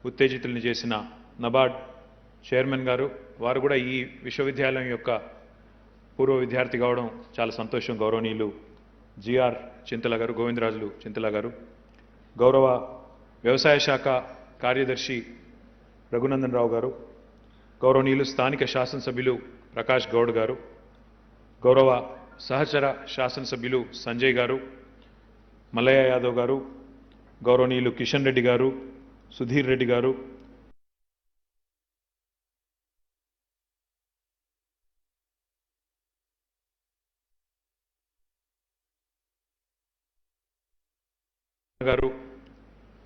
ఉత్తేజితుల్ని చేసిన నబార్డ్ చైర్మన్ గారు, వారు కూడా ఈ విశ్వవిద్యాలయం యొక్క పూర్వ విద్యార్థి కావడం చాలా సంతోషం. గౌరవనీయులు జిఆర్ చింతల గారు, గోవిందరాజులు చింతల గారు, గౌరవ వ్యవసాయ శాఖ కార్యదర్శి రఘునందన్ రావు గారు, గౌరవనీయులు స్థానిక శాసనసభ్యులు ప్రకాష్ గౌడ్ గారు, గౌరవ సహచర శాసనసభ్యులు సంజయ్ గారు, మల్లయ్య యాదవ్ గారు, గౌరవనీయులు కిషన్ రెడ్డి గారు, సుధీర్ రెడ్డి గారు,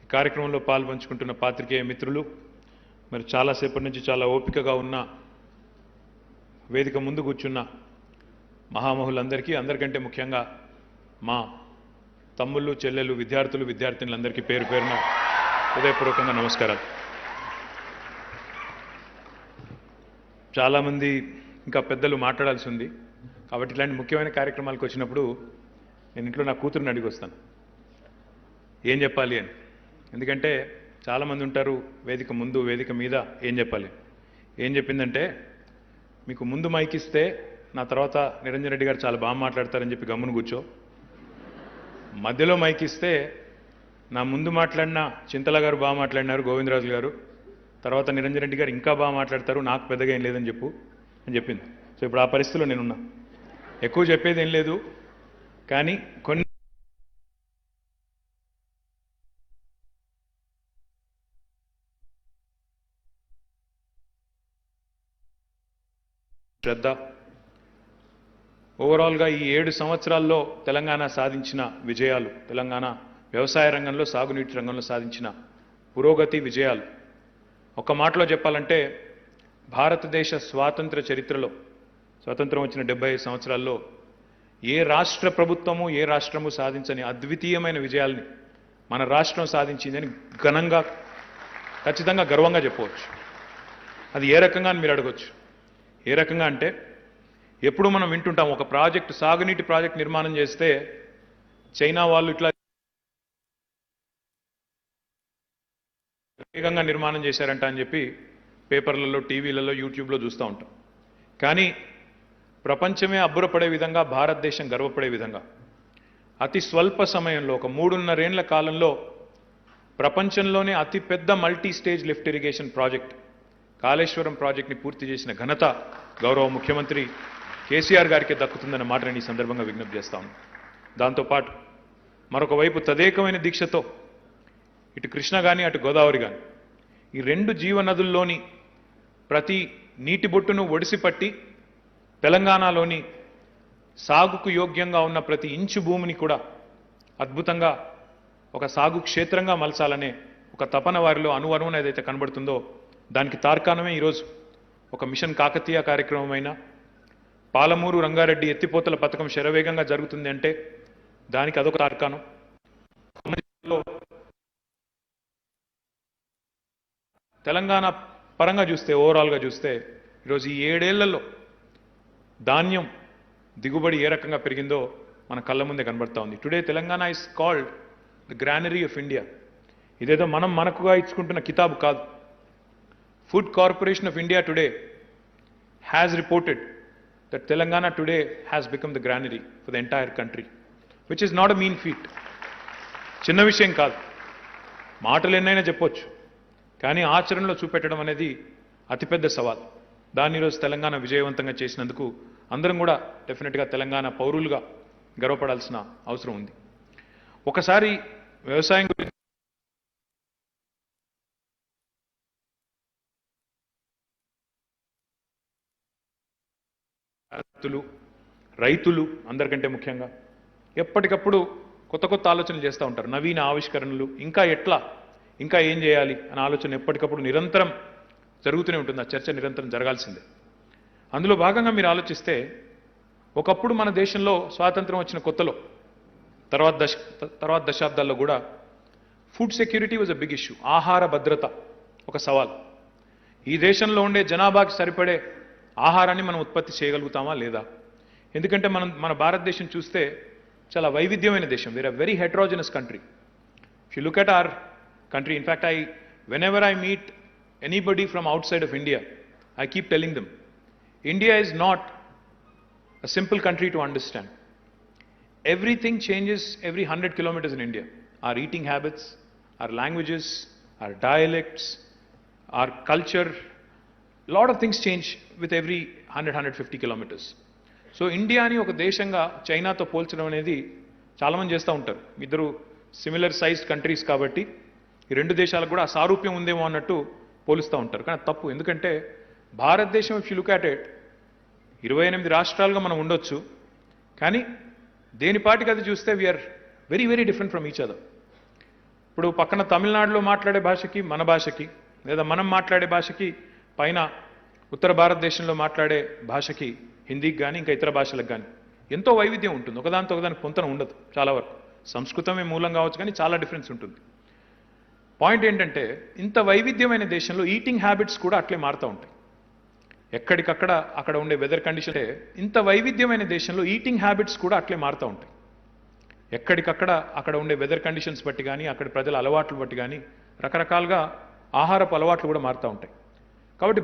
ఈ కార్యక్రమంలో పాల్పంచుకుంటున్న పాత్రికేయ మిత్రులు, మరి చాలాసేపటి నుంచి చాలా ఓపికగా ఉన్న వేదిక ముందు కూర్చున్న మహామహులందరికీ, అందరికంటే ముఖ్యంగా మా తమ్ముళ్ళు చెల్లెలు విద్యార్థులు విద్యార్థినులందరికీ పేరు పేరున హృదయపూర్వకంగా నమస్కారాలు. చాలామంది ఇంకా పెద్దలు మాట్లాడాల్సి ఉంది కాబట్టి ఇట్లాంటి ముఖ్యమైన కార్యక్రమాలకు వచ్చినప్పుడు నేను ఇంట్లో నా కూతురుని అడిగి వస్తాను ఏం చెప్పాలి అని. ఎందుకంటే చాలామంది ఉంటారు వేదిక ముందు వేదిక మీద ఏం చెప్పాలి. ఏం చెప్పిందంటే, మీకు ముందు మైక్ ఇస్తే నా తర్వాత నిరంజన్ రెడ్డి గారు చాలా బాగా మాట్లాడతారని చెప్పి గమ్మును కూర్చో, మధ్యలో మైక్ ఇస్తే నా ముందు మాట్లాడిన చింతల గారు బాగా మాట్లాడినారు, గోవిందరాజు గారు, తర్వాత నిరంజన్ రెడ్డి గారు ఇంకా బాగా మాట్లాడతారు, నాకు పెద్దగా ఏం లేదని చెప్పు అని చెప్పింది. సో ఇప్పుడు ఆ పరిస్థితిలో నేనున్నా. ఎక్కువ చెప్పేది ఏం లేదు, కానీ కొన్ని శ్రద్ధ, ఓవరాల్గా ఈ 7 సంవత్సరాల్లో తెలంగాణ సాధించిన విజయాలు, తెలంగాణ వ్యవసాయ రంగంలో సాగునీటి రంగంలో సాధించిన పురోగతి విజయాలు, ఒక మాటలో చెప్పాలంటే భారతదేశ స్వాతంత్ర చరిత్రలో, స్వాతంత్రం వచ్చిన 75 సంవత్సరాల్లో ఏ రాష్ట్ర ప్రభుత్వము ఏ రాష్ట్రము సాధించని అద్వితీయమైన విజయాల్ని మన రాష్ట్రం సాధించిందని ఘనంగా ఖచ్చితంగా గర్వంగా చెప్పవచ్చు. అది ఏ రకంగా అని మీరు అడగొచ్చు. ఏ రకంగా అంటే, ఎప్పుడు మనం వింటుంటాం ఒక ప్రాజెక్టు, సాగునీటి ప్రాజెక్ట్ నిర్మాణం చేస్తే చైనా వాళ్ళు ఇట్లా వేగంగా నిర్మాణం చేశారంట అని చెప్పి పేపర్లలో, టీవీలలో, యూట్యూబ్లో చూస్తూ ఉంటాం. కానీ ప్రపంచమే అబ్బురపడే విధంగా, భారతదేశం గర్వపడే విధంగా అతి స్వల్ప సమయంలో, ఒక 3.5 ఏళ్ల కాలంలో ప్రపంచంలోనే అతిపెద్ద multi stage lift irrigation project Kaleshwaram ప్రాజెక్ట్ని పూర్తి చేసిన ఘనత గౌరవ ముఖ్యమంత్రి కేసీఆర్ గారికి దక్కుతుందన్న మాట నేను ఈ సందర్భంగా విజ్ఞప్తి చేస్తాను. దాంతోపాటు మరొక వైపు తదేకమైన దీక్షతో ఇటు కృష్ణ కానీ అటు గోదావరి కానీ ఈ 2 జీవనదుల్లోని ప్రతి నీటి బొట్టును ఒడిసిపట్టి తెలంగాణలోని సాగుకు యోగ్యంగా ఉన్న ప్రతి ఇంచు భూమిని కూడా అద్భుతంగా ఒక సాగు క్షేత్రంగా మలచాలనే ఒక తపన వారిలో అణువణువున ఏదైతే కనబడుతుందో దానికి తార్కాణమే ఈరోజు ఒక మిషన్ కాకతీయ కార్యక్రమమైన పాలమూరు రంగారెడ్డి ఎత్తిపోతల పథకం శరవేగంగా జరుగుతుంది అంటే దానికి అదొక తార్కాణం. తెలంగాణ పరంగా చూస్తే, ఓవరాల్గా చూస్తే ఈరోజు ఈ 7 ఏళ్లలో ధాన్యం దిగుబడి ఏ రకంగా పెరిగిందో మన కళ్ళ ముందే కనబడతా ఉంది. Today Telangana is called the granary of India. ఇదేదో మనం మనకుగా ఇచ్చుకుంటున్న కితాబు కాదు. Food Corporation of India today has reported that Telangana today has become the granary for the entire country, which is not a mean feat. చిన్న విషయం కాదు, మాటలు ఎన్నైనా చెప్పొచ్చు, కానీ ఆచరణలో చూపెట్టడం అనేది అతిపెద్ద సవాల్. దాన్ని ఈరోజు తెలంగాణ విజయవంతంగా చేసినందుకు అందరం కూడా డెఫినెట్గా తెలంగాణ పౌరులుగా గర్వపడాల్సిన అవసరం ఉంది. ఒకసారి వ్యవసాయం గురించి రైతులు అందరికంటే ముఖ్యంగా ఎప్పటికప్పుడు కొత్త కొత్త ఆలోచనలు చేస్తూ ఉంటారు, నవీన ఆవిష్కరణలు, ఇంకా ఏం చేయాలి అనే ఆలోచన ఎప్పటికప్పుడు నిరంతరం జరుగుతూనే ఉంటుంది. ఆ చర్చ నిరంతరం జరగాల్సిందే. అందులో భాగంగా మీరు ఆలోచిస్తే, ఒకప్పుడు మన దేశంలో స్వాతంత్రం వచ్చిన కొత్తలో తర్వాత దశాబ్దాల్లో కూడా food security was a big issue. ఆహార భద్రత ఒక సవాల్. ఈ దేశంలో ఉండే జనాభాకి సరిపడే ఆహారాన్ని మనం ఉత్పత్తి చేయగలుగుతామా లేదా? ఎందుకంటే మన భారతదేశం చూస్తే చాలా వైవిధ్యమైన దేశం. We are a very heterogeneous country. If you look at our country, in fact I whenever I meet anybody from outside of India, I keep telling them, India is not a simple country to understand. Everything changes every 100 kilometers in India. Our eating habits, our languages, our dialects, our culture, a lot of things change with every 100-150 kilometers. So ఇండియాని ఒక దేశంగా చైనాతో పోల్చడం అనేది చాలామంది చేస్తూ ఉంటారు. ఇద్దరు సిమిలర్ సైజ్డ్ కంట్రీస్ కాబట్టి ఈ రెండు దేశాలకు కూడా ఆ సారూప్యం ఉందేమో అన్నట్టు పోలుస్తూ ఉంటారు. కానీ తప్పు. ఎందుకంటే భారతదేశం if you look at it 28 రాష్ట్రాలుగా మనం ఉండొచ్చు, కానీ దేని పాటికి అది చూస్తే we are very very different from each other. ఇప్పుడు పక్కన తమిళనాడులో మాట్లాడే భాషకి మన భాషకి, లేదా మనం మాట్లాడే భాషకి పైన ఉత్తర భారతదేశంలో మాట్లాడే భాషకి, హిందీకి కానీ ఇంకా ఇతర భాషలకు కానీ ఎంతో వైవిధ్యం ఉంటుంది. ఒకదానితో ఒకదానికి పొంతన ఉండదు. చాలా వరకు సంస్కృతమే మూలం కావచ్చు, కానీ చాలా డిఫరెన్స్ ఉంటుంది. పాయింట్ ఏంటంటే ఇంత వైవిధ్యమైన దేశంలో ఈటింగ్ హ్యాబిట్స్ కూడా అట్లే మారుతూ ఉంటాయి. ఎక్కడికక్కడ అక్కడ ఉండే వెదర్ కండిషన్, ఇంత వైవిధ్యమైన దేశంలో ఈటింగ్ హ్యాబిట్స్ కూడా అట్లే మారుతూ ఉంటాయి. ఎక్కడికక్కడ అక్కడ ఉండే వెదర్ కండిషన్స్ బట్టి కానీ, అక్కడ ప్రజల అలవాట్లు బట్టి కానీ రకరకాలుగా ఆహారపు అలవాట్లు కూడా మారుతూ ఉంటాయి. కాబట్టి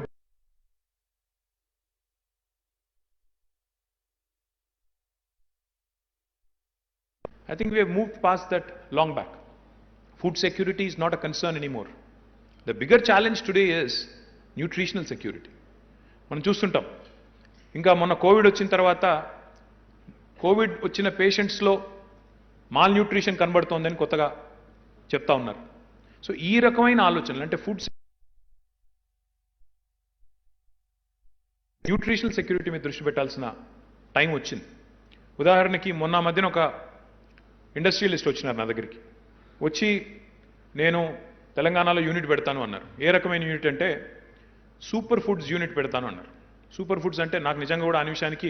I think we have moved past that long back. Food security is not a concern anymore. The bigger challenge today is nutritional security. మనం చూస్తుంటాం, ఇంకా మొన్న కోవిడ్ వచ్చిన తర్వాత కోవిడ్ వచ్చిన పేషెంట్స్లో మాల్ న్యూట్రిషన్ కనబడుతోందని కొత్తగా చెప్తా ఉన్నారు. సో ఈ రకమైన ఆలోచనలు అంటే ఫుడ్ న్యూట్రిషనల్ సెక్యూరిటీ మీద దృష్టి పెట్టాల్సిన టైం వచ్చింది. ఉదాహరణకి మొన్న మధ్యన ఒక ఇండస్ట్రియలిస్ట్ వచ్చినారు నా దగ్గరికి. వచ్చి నేను తెలంగాణలో యూనిట్ పెడతాను అన్నారు. ఏ రకమైన యూనిట్ అంటే సూపర్ ఫుడ్స్ యూనిట్ పెడతాను అన్నారు. సూపర్ ఫుడ్స్ అంటే నాకు నిజంగా కూడా ఆ నిమిషానికి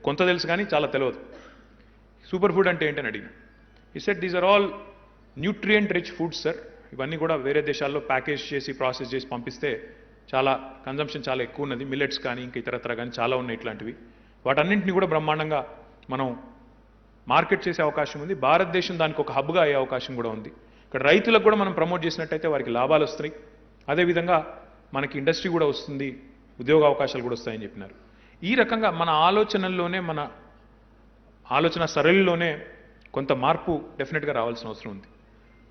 కొంత తెలుసు కానీ చాలా తెలియదు. సూపర్ ఫుడ్ అంటే ఏంటని అడిగిన. ఈ set these are all nutrient rich foods sir. ఇవన్నీ కూడా వేరే దేశాల్లో ప్యాకేజ్ చేసి ప్రాసెస్ చేసి పంపిస్తే చాలా కన్జంప్షన్ చాలా ఎక్కువ ఉన్నది. మిల్లెట్స్ కానీ ఇంకా ఇతరత్ర కానీ చాలా ఉన్నాయి ఇట్లాంటివి. వాటన్నింటినీ కూడా బ్రహ్మాండంగా మనం మార్కెట్ చేసే అవకాశం ఉంది. భారతదేశం దానికి ఒక హబ్గా అయ్యే అవకాశం కూడా ఉంది. ఇక్కడ రైతులకు కూడా మనం ప్రమోట్ చేసినట్టయితే వారికి లాభాలు వస్తాయి. అదేవిధంగా మనకి ఇండస్ట్రీ కూడా వస్తుంది, ఉద్యోగ అవకాశాలు కూడా వస్తాయని చెప్పినారు. ఈ రకంగా మన ఆలోచనల్లోనే, మన ఆలోచన సరళిలోనే కొంత మార్పు డెఫినెట్గా రావాల్సిన అవసరం ఉంది.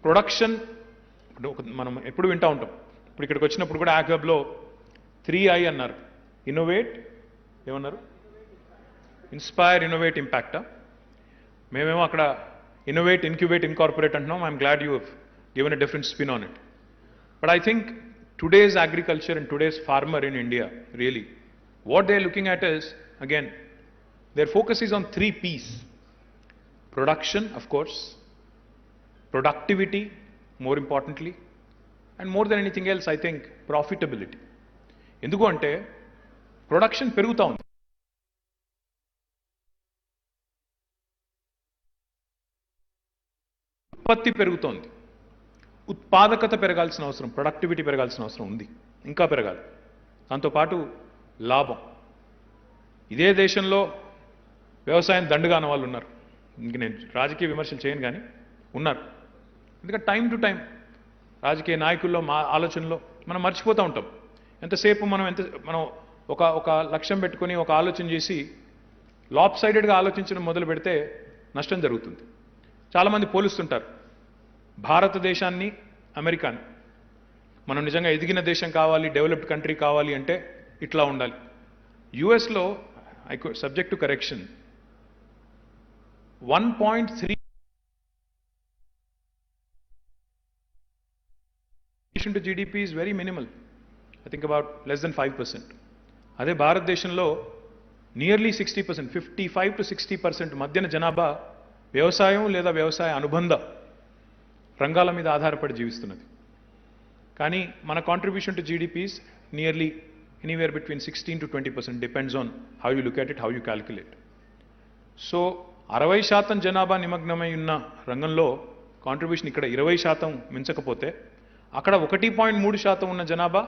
ప్రొడక్షన్ మనం ఎప్పుడు వింటూ ఉంటాం. ఇప్పుడు ఇక్కడికి వచ్చినప్పుడు కూడా యాక్వెబ్లో 3I అన్నారు. ఇన్నోవేట్, ఏమన్నారు? ఇన్స్పైర్, ఇన్నోవేట్, ఇంపాక్టా. మేమేమో అక్కడ ఇన్నోవేట్, ఇన్క్యుబేట్, ఇన్కార్పొరేట్ అంటున్నాం. I'm glad you have given a different spin on it. But I think today's agriculture and today's farmer in India, really, what they're looking at is, again, their focus is on 3 P's. Production, of course, productivity, more importantly, and more than anything else, I think, profitability. ఎందుకు అంటే production పెరుగుతూ ఉంది. ఉత్పత్తి పెరుగుతోంది. ఉత్పాదకత పెరగాల్సిన అవసరం, productivity పెరగాల్సిన అవసరం ఉంది, ఇంకా పెరగాలి. దాంతోపాటు లాభం. ఇదే దేశంలో వ్యవసాయం దండుగా అన్న వాళ్ళు ఉన్నారు. ఇంక నేను రాజకీయ విమర్శలు చేయను కానీ ఉన్నారు. ఎందుకంటే టైం టు టైం రాజకీయ నాయకుల్లో మా ఆలోచనలో మనం మర్చిపోతూ ఉంటాం. ఎంతసేపు మనం ఒక లక్ష్యం పెట్టుకొని ఒక ఆలోచన చేసి లాప్ సైడెడ్గా ఆలోచించడం మొదలు పెడితే నష్టం జరుగుతుంది. చాలామంది పోలుస్తుంటారు భారతదేశాన్ని అమెరికాని. మనం నిజంగా ఎదిగిన దేశం కావాలి, డెవలప్డ్ కంట్రీ కావాలి అంటే ఇట్లా ఉండాలి. యుఎస్లో subject to correction 1.3 to GDP is very minimal. I think about less than 5%. అదే భారతదేశంలో నియర్లీ 60%, 55 to 60% మధ్యన జనాభా వ్యవసాయం లేదా వ్యవసాయ అనుబంధ రంగాల మీద ఆధారపడి జీవిస్తున్నది. కానీ మన contribution to GDP is nearly anywhere between 16 to 20%, depends on how you look at it, how you calculate. So 60% జనాభా నిమగ్నమై ఉన్న రంగంలో కాంట్రిబ్యూషన్ ఇక్కడ 20% మించకపోతే అక్కడ 1.3% ఉన్న జనాభా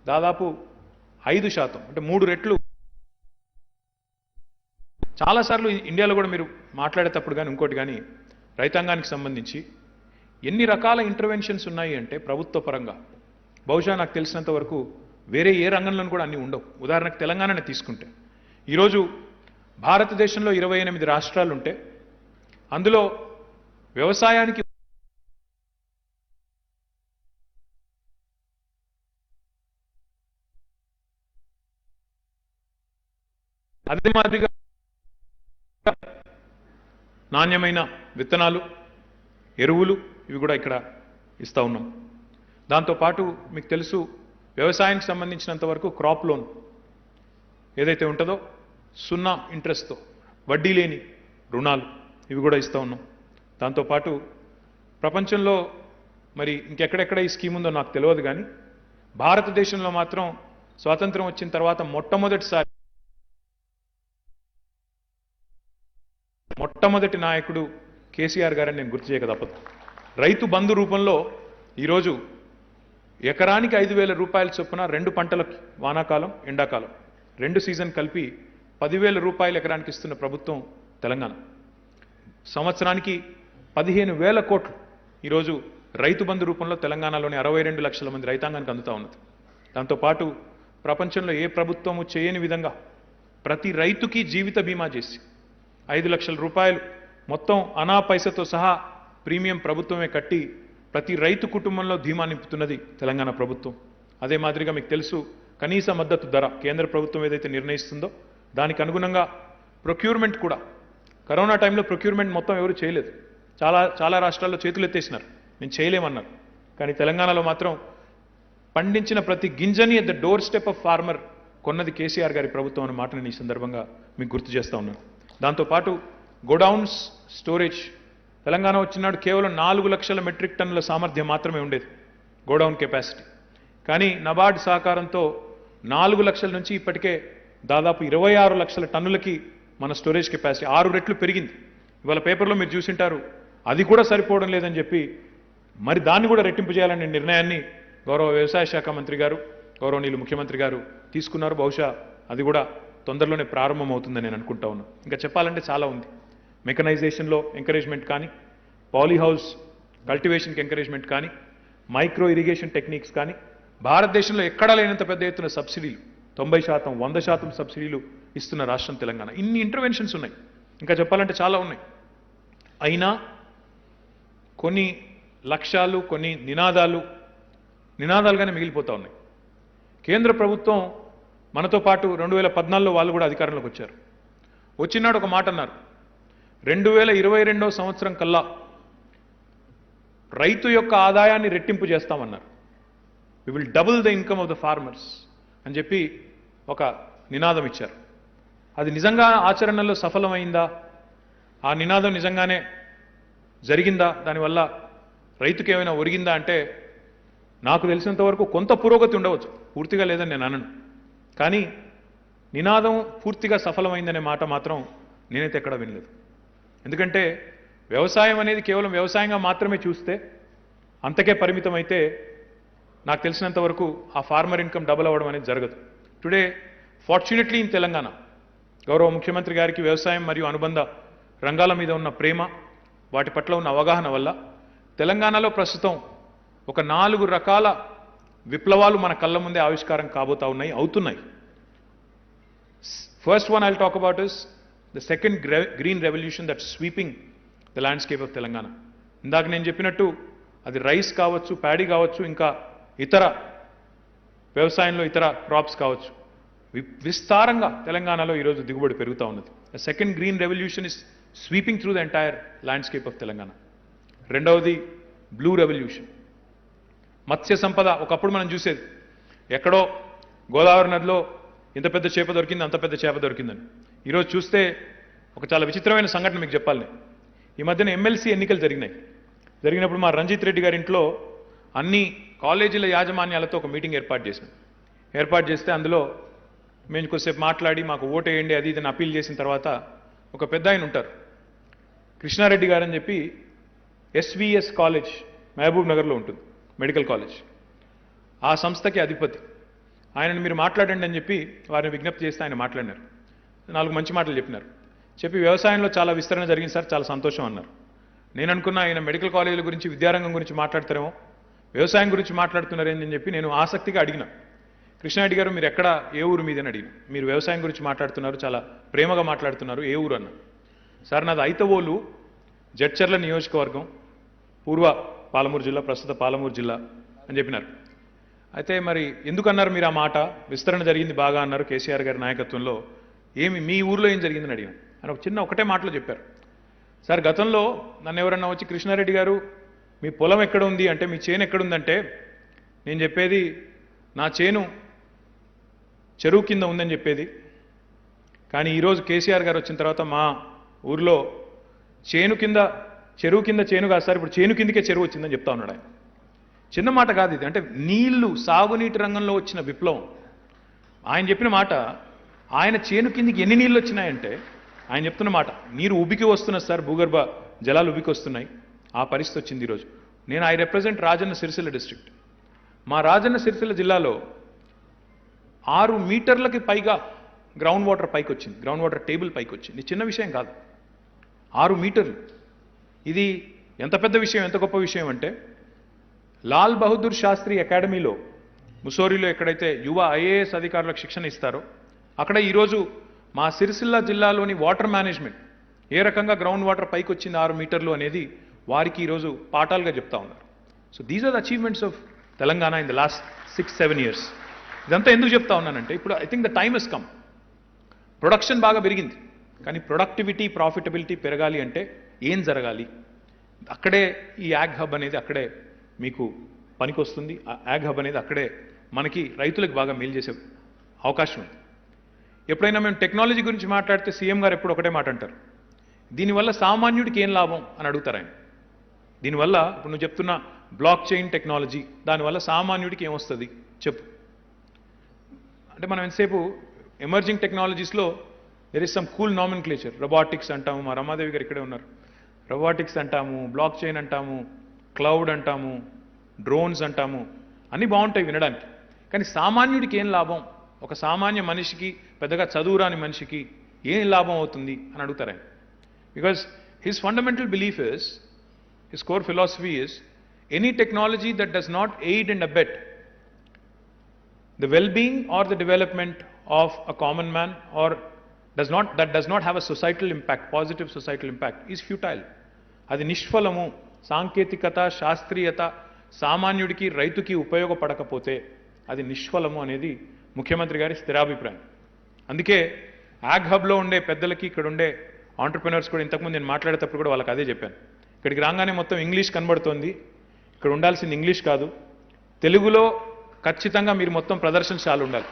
దాదాపు 5%, అంటే 3 రెట్లు. చాలాసార్లు ఇండియాలో కూడా మీరు మాట్లాడేటప్పుడు కానీ ఇంకోటి కానీ రైతాంగానికి సంబంధించి ఎన్ని రకాల ఇంటర్వెన్షన్స్ ఉన్నాయి అంటే ప్రభుత్వ పరంగా బహుశా నాకు తెలిసినంత వరకు వేరే ఏ రంగంలోనూ కూడా అన్నీ ఉండవు. ఉదాహరణకు తెలంగాణని తీసుకుంటే ఈరోజు భారతదేశంలో 28 రాష్ట్రాలు ఉంటే అందులో వ్యవసాయానికి అదే మాదిరిగా నాణ్యమైన విత్తనాలు, ఎరువులు ఇవి కూడా ఇక్కడ ఇస్తా ఉన్నాం. దాంతోపాటు మీకు తెలుసు వ్యవసాయానికి సంబంధించినంత వరకు క్రాప్ లోన్ ఏదైతే ఉంటుందో 0 ఇంట్రెస్ట్తో వడ్డీ లేని రుణాలు ఇవి కూడా ఇస్తూ ఉన్నాం. దాంతోపాటు ప్రపంచంలో మరి ఇంకెక్కడెక్కడ ఈ స్కీమ్ ఉందో నాకు తెలియదు, కానీ భారతదేశంలో మాత్రం స్వాతంత్రం వచ్చిన తర్వాత మొట్టమొదటి నాయకుడు కేసీఆర్ గారని నేను గుర్తు చేయక తప్పదు. రైతు బంధు రూపంలో ఈరోజు ఎకరానికి 5,000 రూపాయల చొప్పున 2 పంటలకు వానాకాలం, ఎండాకాలం 2 సీజన్ కలిపి 10,000 రూపాయలు ఎకరానికి ఇస్తున్న ప్రభుత్వం తెలంగాణ. సంవత్సరానికి 15,000 కోట్లు ఈరోజు రైతు బంధు రూపంలో తెలంగాణలోని 62 లక్షల మంది రైతాంగానికి అందుతూ ఉన్నది. దాంతోపాటు ప్రపంచంలో ఏ ప్రభుత్వము చేయని విధంగా ప్రతి రైతుకి జీవిత బీమా చేసి 5 లక్షల రూపాయలు మొత్తం అనా పైసతో సహా ప్రీమియం ప్రభుత్వమే కట్టి ప్రతి రైతు కుటుంబంలో ధీమా నింపుతున్నది తెలంగాణ ప్రభుత్వం. అదే మాదిరిగా మీకు తెలుసు కనీస మద్దతు ధర కేంద్ర ప్రభుత్వం ఏదైతే నిర్ణయిస్తుందో దానికి అనుగుణంగా ప్రొక్యూర్మెంట్ కూడా కరోనా టైంలో ప్రొక్యూర్మెంట్ మొత్తం ఎవరు చేయలేదు. చాలా రాష్ట్రాల్లో చేతులు ఎత్తేసినారు, మేము చేయలేమన్నారు. కానీ తెలంగాణలో మాత్రం పండించిన ప్రతి గింజని at the doorstep of farmer కొన్నది కేసీఆర్ గారి ప్రభుత్వం అనే మాట నేను ఈ సందర్భంగా మీకు గుర్తు చేస్తా ఉన్నాను. దాంతోపాటు గోడౌన్స్ స్టోరేజ్ తెలంగాణ వచ్చినాడు కేవలం 4 లక్షల మెట్రిక్ టన్నుల సామర్థ్యం మాత్రమే ఉండేది గోడౌన్ కెపాసిటీ. కానీ నబార్డ్ సహకారంతో 4 లక్షల నుంచి ఇప్పటికే దాదాపు 26 లక్షల టన్నులకి మన స్టోరేజ్ కెపాసిటీ 6 రెట్లు పెరిగింది. ఇవాళ పేపర్లో మీరు చూసింటారు, అది కూడా సరిపోవడం లేదని చెప్పి మరి దాన్ని కూడా రెట్టింపు చేయాలనే నిర్ణయాన్ని గౌరవ వ్యవసాయ శాఖ మంత్రి గారు, గౌరవనీయులు ముఖ్యమంత్రి గారు తీసుకున్నారు. బహుశా అది కూడా తొందరలోనే ప్రారంభం అవుతుందని నేను అనుకుంటా ఉన్నాను. ఇంకా చెప్పాలంటే చాలా ఉంది. మెకనైజేషన్లో ఎంకరేజ్మెంట్ కానీ, పాలీ హౌస్ కల్టివేషన్కి ఎంకరేజ్మెంట్ కానీ, మైక్రో ఇరిగేషన్ టెక్నిక్స్ కానీ, భారతదేశంలో ఎక్కడా లేనంత పెద్ద ఎత్తున సబ్సిడీలు 90%, 100% సబ్సిడీలు ఇస్తున్న రాష్ట్రం తెలంగాణ. ఇన్ని ఇంటర్వెన్షన్స్ ఉన్నాయి, ఇంకా చెప్పాలంటే చాలా ఉన్నాయి. అయినా కొన్ని లక్ష్యాలు, కొన్ని నినాదాలుగానే మిగిలిపోతూ ఉన్నాయి. కేంద్ర ప్రభుత్వం మనతో పాటు 2014లో వాళ్ళు కూడా అధికారంలోకి వచ్చారు. వచ్చినాడు ఒక మాట అన్నారు, 2022వ సంవత్సరం కల్లా రైతు యొక్క ఆదాయాన్ని రెట్టింపు చేస్తామన్నారు. We will double the income of the farmers అని చెప్పి ఒక నినాదం ఇచ్చారు. అది నిజంగా ఆచరణలో సఫలమైందా? ఆ నినాదం నిజంగానే జరిగిందా? దానివల్ల రైతుకి ఏమైనా ఒరిగిందా అంటే నాకు తెలిసినంత వరకు కొంత పురోగతి ఉండవచ్చు, పూర్తిగా లేదని నేను అనను. కానీ నినాదం పూర్తిగా సఫలమైందనే మాట మాత్రం నేనైతే ఎక్కడా వినలేదు. ఎందుకంటే వ్యవసాయం అనేది కేవలం వ్యవసాయంగా మాత్రమే చూస్తే అంతకే పరిమితం అయితే నాకు తెలిసినంత వరకు ఆ ఫార్మర్ ఇన్కమ్ డబుల్ అవ్వడం అనేది జరగదు. టుడే ఫార్చునేట్లీ ఇన్ తెలంగాణ గౌరవ ముఖ్యమంత్రి గారికి వ్యవసాయం మరియు అనుబంధ రంగాల మీద ఉన్న ప్రేమ, వాటి పట్ల ఉన్న అవగాహన వల్ల తెలంగాణలో ప్రస్తుతం ఒక 4 రకాల విప్లవాలు మన కళ్ళ ముందే ఆవిష్కారం కాబోతా ఉన్నాయి, అవుతున్నాయి. First one I'll talk about is the second green revolution that sweeping the landscape of Telangana. ఇందాక నేను చెప్పినట్టు అది రైస్ కావచ్చు, ప్యాడీ కావచ్చు, ఇంకా ఇతర వ్యవసాయంలో ఇతర క్రాప్స్ కావచ్చు, విస్తారంగా తెలంగాణలో ఈరోజు దిగుబడి పెరుగుతూ ఉన్నది. The second green revolution is sweeping through the entire landscape of Telangana. రెండవది బ్లూ రెవల్యూషన్, మత్స్య సంపద. ఒకప్పుడు మనం చూసేది ఎక్కడో గోదావరి నదిలో ఇంత పెద్ద చేప దొరికింది, అంత పెద్ద చేప దొరికిందని. ఈరోజు చూస్తే ఒక చాలా విచిత్రమైన సంఘటన మీకు చెప్పాలి. ఈ మధ్యన ఎమ్మెల్సీ ఎన్నికలు జరిగినప్పుడు మా రంజిత్ రెడ్డి గారి ఇంట్లో అన్ని కాలేజీల యాజమాన్యాలతో ఒక మీటింగ్ ఏర్పాటు చేస్తే అందులో మేము కొద్దిసేపు మాట్లాడి మాకు ఓటేయండి అది ఇదని అప్పీల్ చేసిన తర్వాత ఒక పెద్ద ఆయన ఉంటారు, కృష్ణారెడ్డి గారు అని చెప్పి, ఎస్విఎస్ కాలేజ్ మహబూబ్ నగర్లో ఉంటుంది, మెడికల్ కాలేజ్. ఆ సంస్థకి అధిపతి. ఆయనను మీరు మాట్లాడండి అని చెప్పి వారిని విజ్ఞప్తి చేస్తే ఆయన మాట్లాడినారు. 4 మంచి మాటలు చెప్పి వ్యవసాయంలో చాలా విస్తరణ జరిగింది సార్, చాలా సంతోషం అన్నారు. నేను అనుకున్నా ఆయన మెడికల్ కాలేజీల గురించి, విద్యారంగం గురించి మాట్లాడతారేమో, వ్యవసాయం గురించి మాట్లాడుతున్నారేందని చెప్పి నేను ఆసక్తిగా అడిగిన. కృష్ణారెడ్డి గారు మీరు ఎక్కడ, ఏ ఊరు మీదని అడిగిన. మీరు వ్యవసాయం గురించి మాట్లాడుతున్నారు, చాలా ప్రేమగా మాట్లాడుతున్నారు, ఏ ఊరు అన్న. సార్ నాది ఐతవోలు, జడ్చర్ల నియోజకవర్గం, పూర్వ పాలమూరు జిల్లా, ప్రస్తుత పాలమూరు జిల్లా అని చెప్పినారు. అయితే మరి ఎందుకన్నారు మీరు ఆ మాట? విస్తరణ జరిగింది బాగా అన్నారు కేసీఆర్ గారి నాయకత్వంలో. ఏమి మీ ఊర్లో ఏం జరిగిందని అడిగాను. అని ఒక చిన్న ఒకటే మాటలో చెప్పారు. సార్ గతంలో నన్ను ఎవరన్నా వచ్చి కృష్ణారెడ్డి గారు మీ పొలం ఎక్కడ ఉంది అంటే, మీ చేను ఎక్కడుందంటే, నేను చెప్పేది నా చేను చెరువు కింద ఉందని చెప్పేది. కానీ ఈరోజు కేసీఆర్ గారు వచ్చిన తర్వాత మా ఊర్లో చెరువు కింద చేను కాదు సార్, ఇప్పుడు చేను కిందకే చెరువు వచ్చిందని చెప్తా ఉన్నాడు ఆయన. చిన్న మాట కాదు ఇది. అంటే నీళ్లు, సాగునీటి రంగంలో వచ్చిన విప్లవం. ఆయన చెప్పిన మాట, ఆయన చేను కిందికి ఎన్ని నీళ్ళు వచ్చినాయంటే ఆయన చెప్తున్న మాట, నీరు ఉబికి వస్తున్నది సార్, భూగర్భ జలాలు ఉబికి వస్తున్నాయి. ఆ పరిస్థితి వచ్చింది ఈరోజు. నేను I represent Rajanna Sircilla district. మా రాజన్న సిరిసిల్ల జిల్లాలో 6 మీటర్లకి పైగా గ్రౌండ్ వాటర్ పైకి వచ్చింది, గ్రౌండ్ వాటర్ టేబుల్ పైకి వచ్చింది. ఇది చిన్న విషయం కాదు, 6 మీటర్లు. ఇది ఎంత పెద్ద విషయం, ఎంత గొప్ప విషయం అంటే, లాల్ బహదూర్ శాస్త్రి అకాడమీలో ముసోరిలో ఎక్కడైతే యువ ఐఏఎస్ అధికారులకు శిక్షణ ఇస్తారో అక్కడ ఈరోజు మా సిరిసిల్ల జిల్లాలోని వాటర్ మేనేజ్మెంట్ ఏ రకంగా గ్రౌండ్ వాటర్ పైకి వచ్చింది 6 మీటర్లు అనేది వారికి ఈరోజు పాఠాలుగా చెప్తా ఉన్నారు. So these are the achievements of Telangana in the last 6-7 years. ఇదంతా ఎందుకు చెప్తా ఉన్నానంటే, ఇప్పుడు I think the time has come. Production బాగా పెరిగింది, కానీ ప్రొడక్టివిటీ, ప్రాఫిటబిలిటీ పెరగాలి అంటే ఏం జరగాలి? అక్కడే ఈ యాగ్ హబ్ అనేది అక్కడే మీకు పనికొస్తుంది. యాగ్ హబ్ అనేది అక్కడే మనకి రైతులకు బాగా మేలు చేసే అవకాశం ఉంది. ఎప్పుడైనా మేము టెక్నాలజీ గురించి మాట్లాడితే సీఎం గారు ఎప్పుడు ఒకటే మాట అంటారు, దీనివల్ల సామాన్యుడికి ఏం లాభం అని అడుగుతారు ఆయన. దీనివల్ల ఇప్పుడు నువ్వు చెప్తున్న బ్లాక్ చైన్ టెక్నాలజీ, దానివల్ల సామాన్యుడికి ఏమొస్తుంది చెప్పు. అంటే మనం ఎంతసేపు ఎమర్జింగ్ టెక్నాలజీస్లో there is some cool nomenclature. Robotics అంటాము, మా రమాదేవి గారు ఇక్కడే ఉన్నారు. రోబోటిక్స్ అంటాము, బ్లాక్ చైన్ అంటాము, క్లౌడ్ అంటాము, డ్రోన్స్ అంటాము, అన్నీ బాగుంటాయి వినడానికి. కానీ సామాన్యుడికి ఏం లాభం, ఒక సామాన్య మనిషికి, పెద్దగా చదువురాని మనిషికి ఏం లాభం అవుతుంది అని అడుగుతారు ఆయన. Because his fundamental belief is, his core philosophy is, any technology that does not aid and abet the well-being or the development of a common man or does not have a societal impact, positive societal impact, is futile. అది నిష్ఫలము. సాంకేతికత, శాస్త్రీయత సామాన్యుడికి, రైతుకి ఉపయోగపడకపోతే అది నిష్ఫలము అనేది ముఖ్యమంత్రి గారి స్థిరాభిప్రాయం. అందుకే YAG హబ్లో ఉండే పెద్దలకి, ఇక్కడ ఉండే ఆంటర్ప్రెనర్స్ కూడా, ఇంతకుముందు నేను మాట్లాడేటప్పుడు కూడా వాళ్ళకి అదే చెప్పాను. ఇక్కడికి రాగానే మొత్తం ఇంగ్లీష్ కనబడుతోంది, ఇక్కడ ఉండాల్సింది ఇంగ్లీష్ కాదు, తెలుగులో ఖచ్చితంగా మీరు మొత్తం ప్రదర్శనశాల ఉండాలి.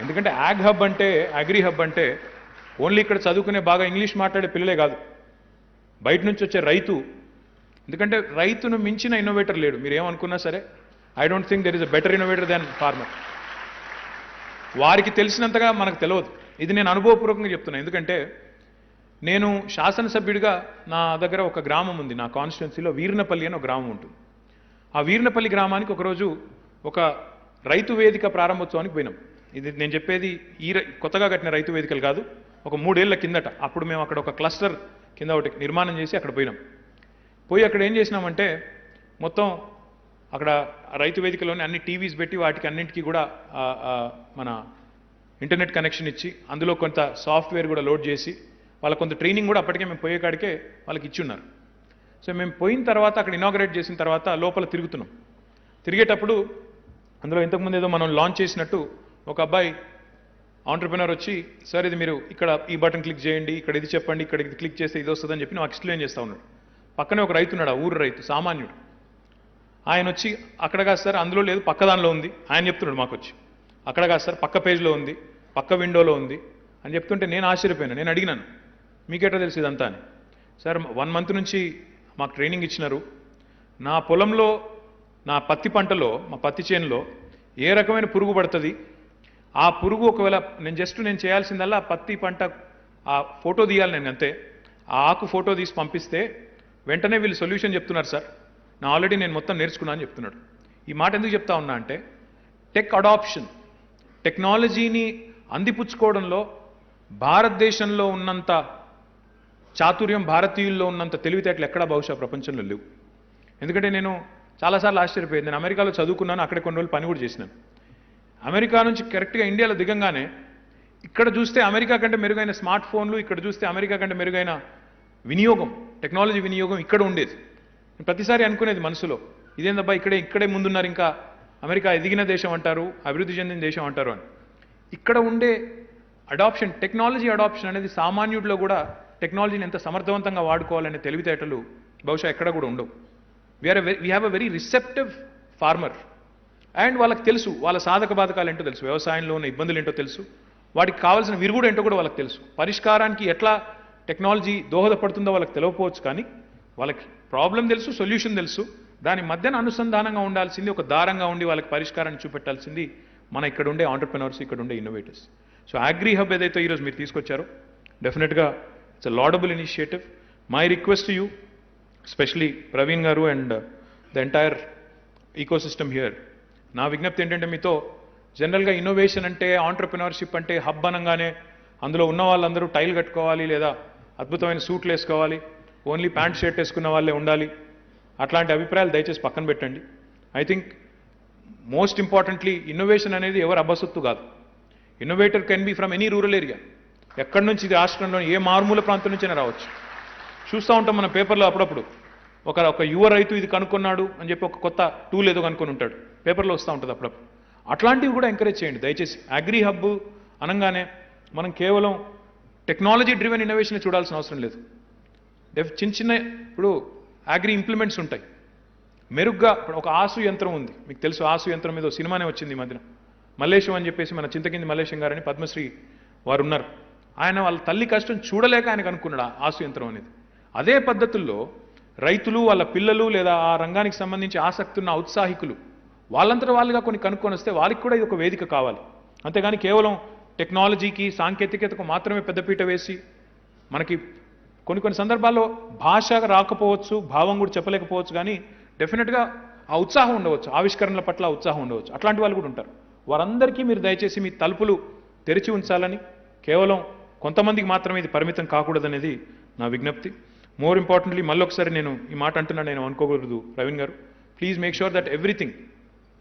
ఎందుకంటే యాగ్ హబ్ అంటే, అగ్రి హబ్ అంటే ఓన్లీ ఇక్కడ చదువుకునే బాగా ఇంగ్లీష్ మాట్లాడే పిల్లలే కాదు, బయట నుంచి వచ్చే రైతు. ఎందుకంటే రైతును మించిన ఇన్నోవేటర్ లేడు. మీరు ఏమనుకున్నా సరే, I don't think there is a better innovator than farmer. వారికి తెలిసినంతగా మనకు తెలియదు. ఇది నేను అనుభవపూర్వకంగా చెప్తున్నాను. ఎందుకంటే నేను శాసనసభ్యుడిగా నా దగ్గర ఒక గ్రామం ఉంది, నా కాన్స్టిట్యున్సీలో వీర్నపల్లి అని ఒక గ్రామం ఉంటుంది. ఆ వీర్నపల్లి గ్రామానికి ఒకరోజు ఒక రైతు వేదిక ప్రారంభోత్సవానికి పోయినాం. ఇది నేను చెప్పేది కొత్తగా కట్టిన రైతు వేదికలు కాదు, ఒక 3 ఏళ్ల కిందట. అప్పుడు మేము అక్కడ ఒక క్లస్టర్ కింద ఒకటి నిర్మాణం చేసి అక్కడ పోయినాం. పోయి అక్కడ ఏం చేసినామంటే, మొత్తం అక్కడ రైతు వేదికలోనే అన్ని టీవీస్ పెట్టి వాటికి అన్నింటికి కూడా మన ఇంటర్నెట్ కనెక్షన్ ఇచ్చి, అందులో కొంత సాఫ్ట్వేర్ కూడా లోడ్ చేసి, వాళ్ళకి కొంత ట్రైనింగ్ కూడా అప్పటికే మేము పోయే కాడికే వాళ్ళకి ఇచ్చి ఉన్నారు. సో మేము పోయిన తర్వాత, అక్కడ ఇనాగరేట్ చేసిన తర్వాత లోపల తిరుగుతున్నాం. తిరిగేటప్పుడు అందులో ఇంతకుముందు ఏదో మనం లాంచ్ చేసినట్టు ఒక అబ్బాయి ఆంటర్ప్రెనర్ వచ్చి, సార్ ఇది మీరు ఇక్కడ ఈ బటన్ క్లిక్ చేయండి, ఇక్కడ ఇది చెప్పండి, ఇక్కడ ఇది క్లిక్ చేస్తే ఇది వస్తుందని చెప్పి నాకు ఎక్స్ప్లెయిన్ చేస్తూ ఉన్నాడు. పక్కనే ఒక రైతు ఉన్నాడు, ఆ ఊరు రైతు, సామాన్యుడు. ఆయన వచ్చి, అక్కడ కాదు సార్, అందులో లేదు, పక్క దానిలో ఉంది ఆయన చెప్తున్నాడు. మాకు వచ్చి, అక్కడ కాదు సార్, పక్క పేజ్లో ఉంది, పక్క విండోలో ఉంది అని చెప్తుంటే నేను ఆశ్చర్యపోయాను. నేను అడిగినాను, మీకెట్లా తెలుసు ఇదంతా అని. సార్ 1 మంత్ నుంచి మాకు ట్రైనింగ్ ఇచ్చినారు. నా పొలంలో, నా పత్తి పంటలో, మా పత్తి చేనులో ఏ రకమైన పురుగు పడుతుంది, ఆ పురుగు ఒకవేళ నేను చేయాల్సిందల్లా పత్తి పంట ఆ ఫోటో తీయాలి, నేను అంతే. ఆ ఆకు ఫోటో తీసి పంపిస్తే వెంటనే వీళ్ళు సొల్యూషన్ చెప్తున్నారు సార్. ఆల్రెడీ నేను మొత్తం నేర్చుకున్నా అని చెప్తున్నాడు. ఈ మాట ఎందుకు చెప్తా ఉన్నా అంటే, టెక్ అడాప్షన్, టెక్నాలజీని అందిపుచ్చుకోవడంలో భారతదేశంలో ఉన్నంత చాతుర్యం, భారతీయుల్లో ఉన్నంత తెలివితేటలు ఎక్కడా బహుశా ప్రపంచంలో లేవు. ఎందుకంటే నేను చాలాసార్లు ఆశ్చర్యపోయింది. నేను అమెరికాలో చదువుకున్నాను, అక్కడ కొన్ని రోజులు పని కూడా చేసినాను. అమెరికా నుంచి కరెక్ట్గా ఇండియాలో దిగంగానే ఇక్కడ చూస్తే అమెరికా కంటే మెరుగైన స్మార్ట్ ఫోన్లు, ఇక్కడ చూస్తే అమెరికా కంటే మెరుగైన వినియోగం, టెక్నాలజీ వినియోగం ఇక్కడ ఉండేది. ప్రతిసారి అనుకునేది మనసులో, ఇదేందబ్బా ఇక్కడే ముందున్నారు, ఇంకా అమెరికా ఎదిగిన దేశం అంటారు, అభివృద్ధి చెందిన దేశం అంటారు అని. ఇక్కడ ఉండే అడాప్షన్, టెక్నాలజీ అడాప్షన్ అనేది సామాన్యుడిలో కూడా టెక్నాలజీని ఎంత సమర్థవంతంగా వాడుకోవాలనే తెలివితేటలు బహుశా ఎక్కడ కూడా ఉండవు. We have a very receptive farmer. And వాళ్ళకి తెలుసు వాళ్ళ సాధక బాధకాలు ఏంటో తెలుసు, వ్యవసాయంలో ఉన్న ఇబ్బందులు ఏంటో తెలుసు, వాటికి కావాల్సిన విరుగుడు ఏంటో కూడా వాళ్ళకి తెలుసు. పరిష్కారానికి ఎట్లా టెక్నాలజీ దోహదపడుతుందో వాళ్ళకి తెలియకపోవచ్చు, కానీ వాళ్ళకి ప్రాబ్లం తెలుసు, సొల్యూషన్ తెలుసు. దాని మధ్యన అనుసంధానంగా ఉండాల్సింది, ఒక దారంగా ఉండి వాళ్ళకి పరిష్కారాన్ని చూపెట్టాల్సింది మన ఇక్కడ ఉండే ఆంటర్ప్రెనర్స్, ఇక్కడ ఉండే ఇన్నోవేటర్స్. సో అగ్రి హబ్ ఏదైతే ఈరోజు మీరు తీసుకొచ్చారో డెఫినెట్గా it's a laudable initiative. My request to you, especially Praveen గారు and the entire ecosystem here, నా విజ్ఞప్తి ఏంటంటే మీతో జనరల్గా ఇన్నోవేషన్ అంటే, ఆంటర్ప్రెనర్షిప్ అంటే హబ్ అనగానే అందులో ఉన్న వాళ్ళందరూ టైల్ కట్టుకోవాలి, లేదా అద్భుతమైన సూట్లు వేసుకోవాలి, ఓన్లీ ప్యాంట్ షర్ట్ వేసుకున్న వాళ్ళే ఉండాలి, అట్లాంటి అభిప్రాయాలు దయచేసి పక్కన పెట్టండి. I think most importantly innovation అనేది ఎవరు అబ్బసొత్తు కాదు. Innovator can be from any rural area, ఎక్కడి నుంచి ఇది రాష్ట్రంలో ఏ మారుమూల ప్రాంతం నుంచైనా రావచ్చు. చూస్తూ ఉంటాం మన పేపర్లో అప్పుడప్పుడు, ఒక యువ రైతు ఇది కనుక్కున్నాడు అని చెప్పి ఒక కొత్త టూల్ ఏదో కనుక్కొని ఉంటాడు, పేపర్లో వస్తూ ఉంటుంది అప్పుడప్పుడు. అట్లాంటివి కూడా ఎంకరేజ్ చేయండి దయచేసి. అగ్రి హబ్ అనగానే మనం కేవలం టెక్నాలజీ డ్రివెన్ ఇన్నోవేషన్ చూడాల్సిన అవసరం లేదు. చిన్న ఇప్పుడు అగ్రి ఇంప్లిమెంట్స్ ఉంటాయి, మెరుగ్గా ఒక ఆసు యంత్రం ఉంది, మీకు తెలుసు ఆసు యంత్రం మీద సినిమానే వచ్చింది ఈ మధ్యన, మల్లేశం అని చెప్పేసి, మన చింతకింది మల్లేశం గారని పద్మశ్రీ వారు ఉన్నారు. ఆయన వాళ్ళ తల్లి కష్టం చూడలేక ఆయన కనుక్కున్నాడు ఆసు యంత్రం అనేది. అదే పద్ధతుల్లో రైతులు, వాళ్ళ పిల్లలు, లేదా ఆ రంగానికి సంబంధించి ఆసక్తి ఉన్న ఔత్సాహికులు వాళ్ళంతటా వాళ్ళుగా కొన్ని కనుక్కొని వస్తే వాళ్ళకి కూడా ఇది ఒక వేదిక కావాలి. అంతేగాని కేవలం టెక్నాలజీకి, సాంకేతికతకు మాత్రమే పెద్దపీట వేసి, మనకి కొన్ని సందర్భాల్లో భాష రాకపోవచ్చు, భావం కూడా చెప్పలేకపోవచ్చు, కానీ డెఫినెట్గా ఆ ఉత్సాహం ఉండవచ్చు, ఆవిష్కరణల పట్ల ఉత్సాహం ఉండవచ్చు. అట్లాంటి వాళ్ళు కూడా ఉంటారు. వారందరికీ మీరు దయచేసి మీ తలుపులు తెరిచి ఉంచాలని, కేవలం కొంతమందికి మాత్రమే ఇది పరిమితం కాకూడదనేది నా విజ్ఞప్తి. మోర్ ఇంపార్టెంట్లీ, మళ్ళీ ఒకసారి నేను ఈ మాట అంటున్నాను, నేను అనుకోకూడదు ప్రవీణ్ గారు, please make sure that everything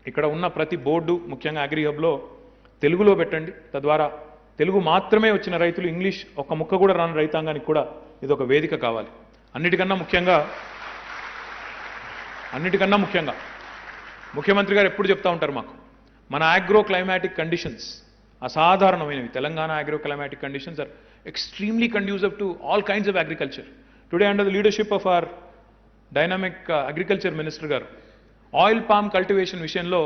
ఇక్కడ ఉన్న ప్రతి బోర్డు, ముఖ్యంగా అగ్రి హబ్లో తెలుగులో పెట్టండి. తద్వారా తెలుగు మాత్రమే వచ్చిన రైతులు, ఇంగ్లీష్ ఒక్క ముక్క కూడా రాని రైతాంగానికి కూడా ఇది ఒక వేదిక కావాలి. అన్నిటికన్నా ముఖ్యంగా ముఖ్యమంత్రి గారు ఎప్పుడు చెప్తా ఉంటారు మాకు, మన ఆగ్రో క్లైమాటిక్ కండిషన్స్ అసాధారణమైనవి. Telangana agro climatic conditions are extremely conducive to all kinds of agriculture. Today under the leadership of our dynamic agriculture minister గారు, ఆయిల్ పామ్ కల్టివేషన్ విషయంలో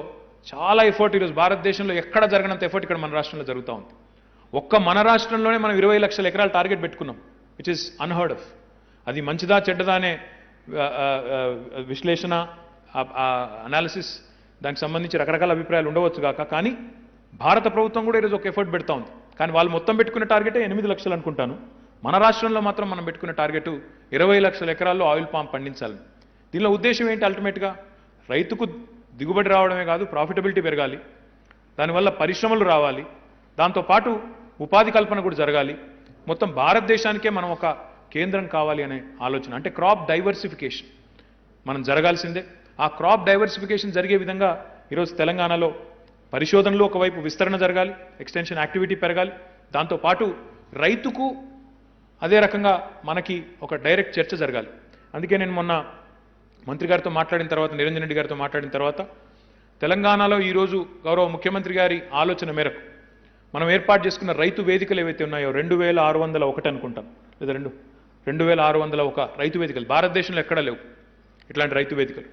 చాలా ఎఫర్ట్ ఈరోజు భారతదేశంలో ఎక్కడ జరగనంత ఎఫర్ట్ ఇక్కడ మన రాష్ట్రంలో జరుగుతూ ఉంది. ఒక్క మన రాష్ట్రంలోనే మనం 20 లక్షల ఎకరాల టార్గెట్ పెట్టుకున్నాం, విచ్ ఇస్ అన్హర్డ్ ఆఫ్. అది మంచిదా చెడ్డదా అనే విశ్లేషణ, అనాలిసిస్, దానికి సంబంధించి రకరకాల అభిప్రాయాలు ఉండవచ్చు కాక, కానీ భారత ప్రభుత్వం కూడా ఈరోజు ఒక ఎఫర్ట్ పెడతా ఉంది. కానీ వాళ్ళు మొత్తం పెట్టుకున్న టార్గెటే 8 లక్షలు అనుకుంటాను. మన రాష్ట్రంలో మాత్రం మనం పెట్టుకున్న టార్గెట్ 20 లక్షల ఎకరాల్లో ఆయిల్ పామ్ పండించాలని. దీనిలో ఉద్దేశం ఏంటి? అల్టిమేట్గా రైతుకు దిగుబడి రావడమే కాదు, ప్రాఫిటబిలిటీ పెరగాలి, దానివల్ల పరిశ్రమలు రావాలి, దాంతోపాటు ఉపాధి కల్పన కూడా జరగాలి, మొత్తం భారతదేశానికే మనం ఒక కేంద్రం కావాలి అనే ఆలోచన. అంటే క్రాప్ డైవర్సిఫికేషన్ మనం జరగాల్సిందే. ఆ క్రాప్ డైవర్సిఫికేషన్ జరిగే విధంగా ఈరోజు తెలంగాణలో పరిశోధనలు ఒకవైపు విస్తరణ జరగాలి, ఎక్స్టెన్షన్ యాక్టివిటీ పెరగాలి, దాంతోపాటు రైతుకు అదే రకంగా మనకి ఒక డైరెక్ట్ చర్చ జరగాలి. అందుకే నేను మొన్న మంత్రి గారితో మాట్లాడిన తర్వాత, నిరంజన్ రెడ్డి గారితో మాట్లాడిన తర్వాత, తెలంగాణలో ఈరోజు గౌరవ ముఖ్యమంత్రి గారి ఆలోచన మేరకు మనం ఏర్పాటు చేసుకున్న రైతు వేదికలు ఏవైతే ఉన్నాయో 2601 అనుకుంటాం, లేదా 2601 రైతు వేదికలు భారతదేశంలో ఎక్కడా లేవు ఇట్లాంటి రైతు వేదికలు.